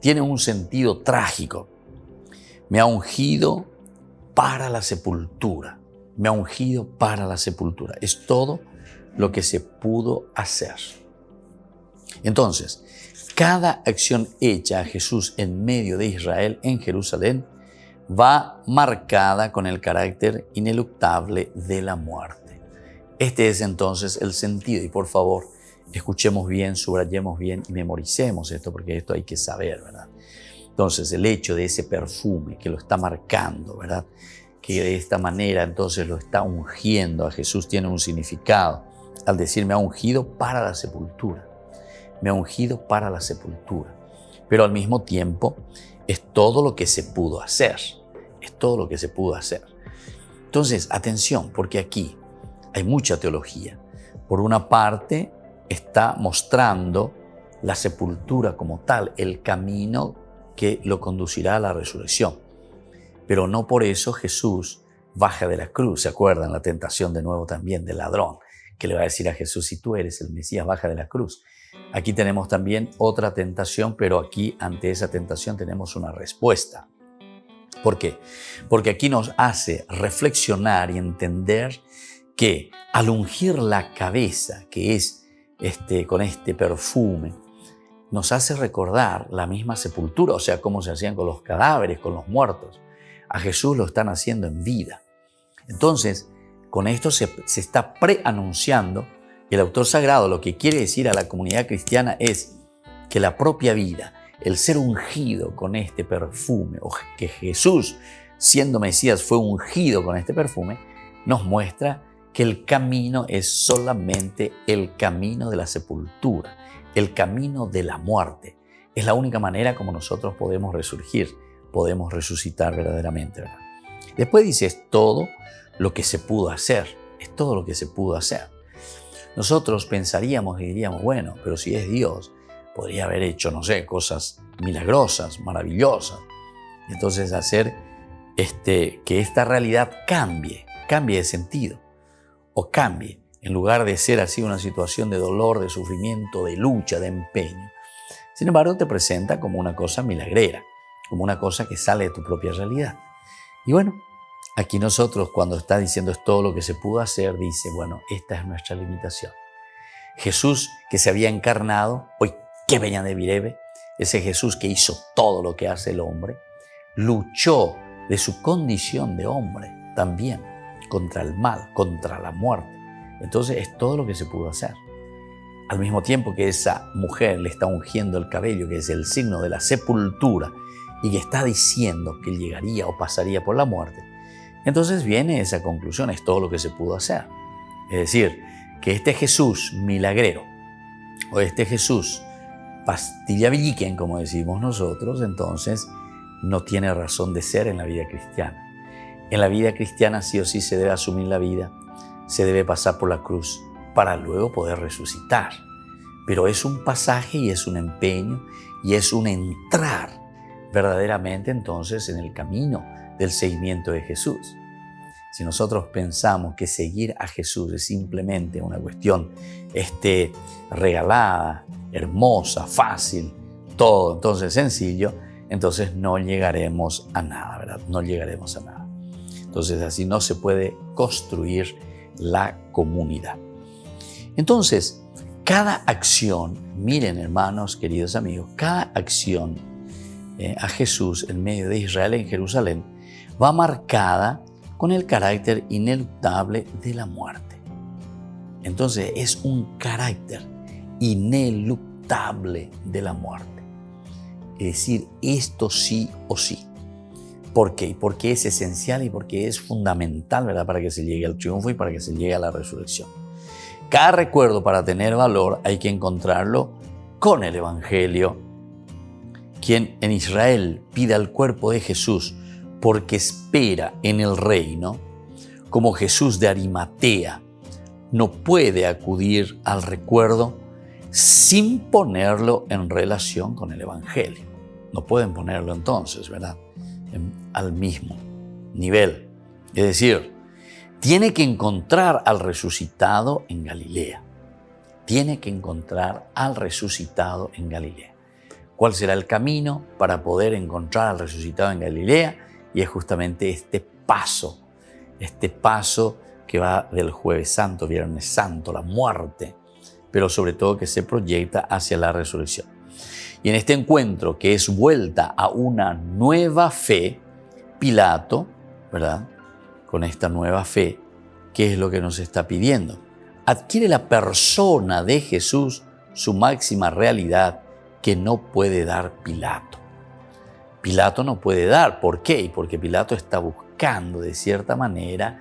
tiene un sentido trágico. Me ha ungido para la sepultura. Me ha ungido para la sepultura. Es todo lo que se pudo hacer. Entonces, cada acción hecha a Jesús en medio de Israel, en Jerusalén, va marcada con el carácter ineluctable de la muerte. Este es entonces el sentido y por favor, escuchemos bien, subrayemos bien y memoricemos esto porque esto hay que saber, ¿verdad? Entonces, el hecho de ese perfume que lo está marcando, ¿verdad? Que de esta manera entonces lo está ungiendo a Jesús tiene un significado. Al decir me ha ungido para la sepultura. Me ha ungido para la sepultura. Pero al mismo tiempo es todo lo que se pudo hacer. Es todo lo que se pudo hacer. Entonces, atención, porque aquí hay mucha teología. Por una parte, está mostrando la sepultura como tal, el camino que lo conducirá a la resurrección. Pero no por eso Jesús baja de la cruz. ¿Se acuerdan la tentación de nuevo también del ladrón? Que le va a decir a Jesús, si tú eres el Mesías, baja de la cruz. Aquí tenemos también otra tentación, pero aquí ante esa tentación tenemos una respuesta. ¿Por qué? Porque aquí nos hace reflexionar y entender que al ungir la cabeza, que es con este perfume, nos hace recordar la misma sepultura, o sea, cómo se hacían con los cadáveres, con los muertos. A Jesús lo están haciendo en vida. Entonces, con esto se está preanunciando. El autor sagrado lo que quiere decir a la comunidad cristiana es que la propia vida, el ser ungido con este perfume, o que Jesús, siendo Mesías, fue ungido con este perfume, nos muestra que el camino es solamente el camino de la sepultura, el camino de la muerte. Es la única manera como nosotros podemos resurgir, podemos resucitar verdaderamente, ¿verdad? Después dice, es todo lo que se pudo hacer, es todo lo que se pudo hacer. Nosotros pensaríamos y diríamos, bueno, pero si es Dios, podría haber hecho, no sé, cosas milagrosas, maravillosas. Entonces hacer que esta realidad cambie de sentido. O cambie, en lugar de ser así una situación de dolor, de sufrimiento, de lucha, de empeño. Sin embargo, te presenta como una cosa milagrera, como una cosa que sale de tu propia realidad. Y bueno, aquí nosotros cuando está diciendo es todo lo que se pudo hacer, dice, bueno, esta es nuestra limitación. Jesús que se había encarnado, hoy que venían de Virebe, ese Jesús que hizo todo lo que hace el hombre, luchó de su condición de hombre también contra el mal, contra la muerte. Entonces es todo lo que se pudo hacer. Al mismo tiempo que esa mujer le está ungiendo el cabello, que es el signo de la sepultura, y que está diciendo que llegaría o pasaría por la muerte, entonces viene esa conclusión, es todo lo que se pudo hacer. Es decir, que este Jesús milagrero, o este Jesús pastilla villiquen, como decimos nosotros, entonces no tiene razón de ser en la vida cristiana. En la vida cristiana sí o sí se debe asumir la vida, se debe pasar por la cruz para luego poder resucitar. Pero es un pasaje y es un empeño y es un entrar verdaderamente entonces en el camino del seguimiento de Jesús. Si nosotros pensamos que seguir a Jesús es simplemente una cuestión regalada, hermosa, fácil, todo entonces sencillo, entonces no llegaremos a nada, ¿verdad? No llegaremos a nada. Entonces así no se puede construir la comunidad. Entonces, cada acción, miren hermanos, queridos amigos, cada acción a Jesús en medio de Israel en Jerusalén va marcada con el carácter ineluctable de la muerte. Entonces es un carácter ineluctable de la muerte. Es decir, esto sí o sí. ¿Por qué? Porque es esencial y porque es fundamental, ¿verdad?, para que se llegue al triunfo y para que se llegue a la resurrección. Cada recuerdo, para tener valor, hay que encontrarlo con el Evangelio. Quien en Israel pida el cuerpo de Jesús porque espera en el reino, como Jesús de Arimatea, no puede acudir al recuerdo sin ponerlo en relación con el Evangelio. No pueden ponerlo entonces, ¿verdad?, al mismo nivel. Es decir, tiene que encontrar al resucitado en Galilea. Tiene que encontrar al resucitado en Galilea. ¿Cuál será el camino para poder encontrar al resucitado en Galilea? Y es justamente este paso que va del Jueves Santo, Viernes Santo, la muerte, pero sobre todo que se proyecta hacia la resurrección. Y en este encuentro, que es vuelta a una nueva fe, Pilato, ¿verdad?, con esta nueva fe, ¿qué es lo que nos está pidiendo? Adquiere la persona de Jesús su máxima realidad que no puede dar Pilato. Pilato no puede dar. ¿Por qué? Porque Pilato está buscando, de cierta manera,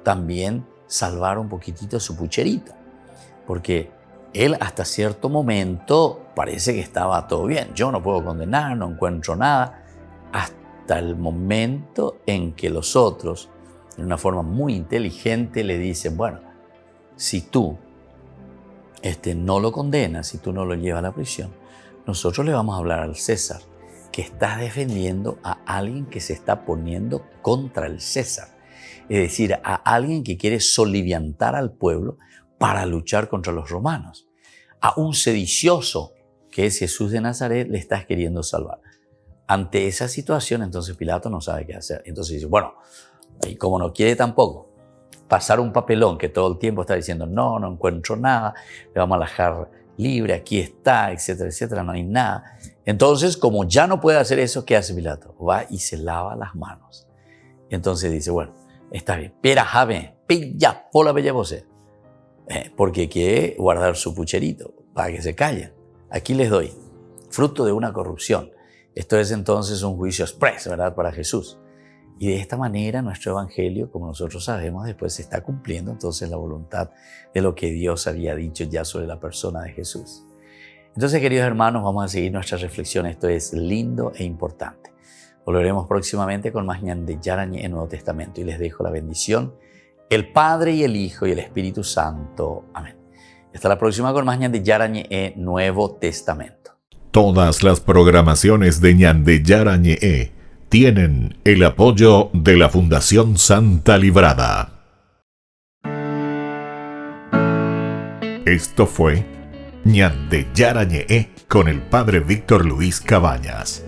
también salvar un poquitito su pucherita. Porque él hasta cierto momento parece que estaba todo bien. Yo no puedo condenar, no encuentro nada. Hasta el momento en que los otros, de una forma muy inteligente, le dicen, bueno, si tú no lo condenas, si tú no lo llevas a la prisión, nosotros le vamos a hablar al César que estás defendiendo a alguien que se está poniendo contra el César. Es decir, a alguien que quiere soliviantar al pueblo para luchar contra los romanos. A un sedicioso que es Jesús de Nazaret le estás queriendo salvar. Ante esa situación, entonces Pilato no sabe qué hacer. Entonces dice, bueno, y como no quiere tampoco pasar un papelón que todo el tiempo está diciendo, no encuentro nada, le vamos a dejar libre, aquí está, etcétera, etcétera, no hay nada. Entonces, como ya no puede hacer eso, ¿qué hace Pilato? Va y se lava las manos. Y entonces dice, bueno, está bien, pero jave, pilla, pola bella vos. Porque quiere guardar su pucherito para que se callen. Aquí les doy, fruto de una corrupción. Esto es entonces un juicio express, ¿verdad?, para Jesús. Y de esta manera nuestro evangelio, como nosotros sabemos, después se está cumpliendo entonces la voluntad de lo que Dios había dicho ya sobre la persona de Jesús. Entonces, queridos hermanos, vamos a seguir nuestra reflexión. Esto es lindo e importante. Volveremos próximamente con más Ñan de Yarañe en Nuevo Testamento y les dejo la bendición, el Padre y el Hijo y el Espíritu Santo. Amén. Hasta la próxima con más Ñan de Yarañe en Nuevo Testamento. Todas las programaciones de Ñan de Yarañe tienen el apoyo de la Fundación Santa Librada. Esto fue Ñan de Yarañe con el Padre Víctor Luis Cabañas.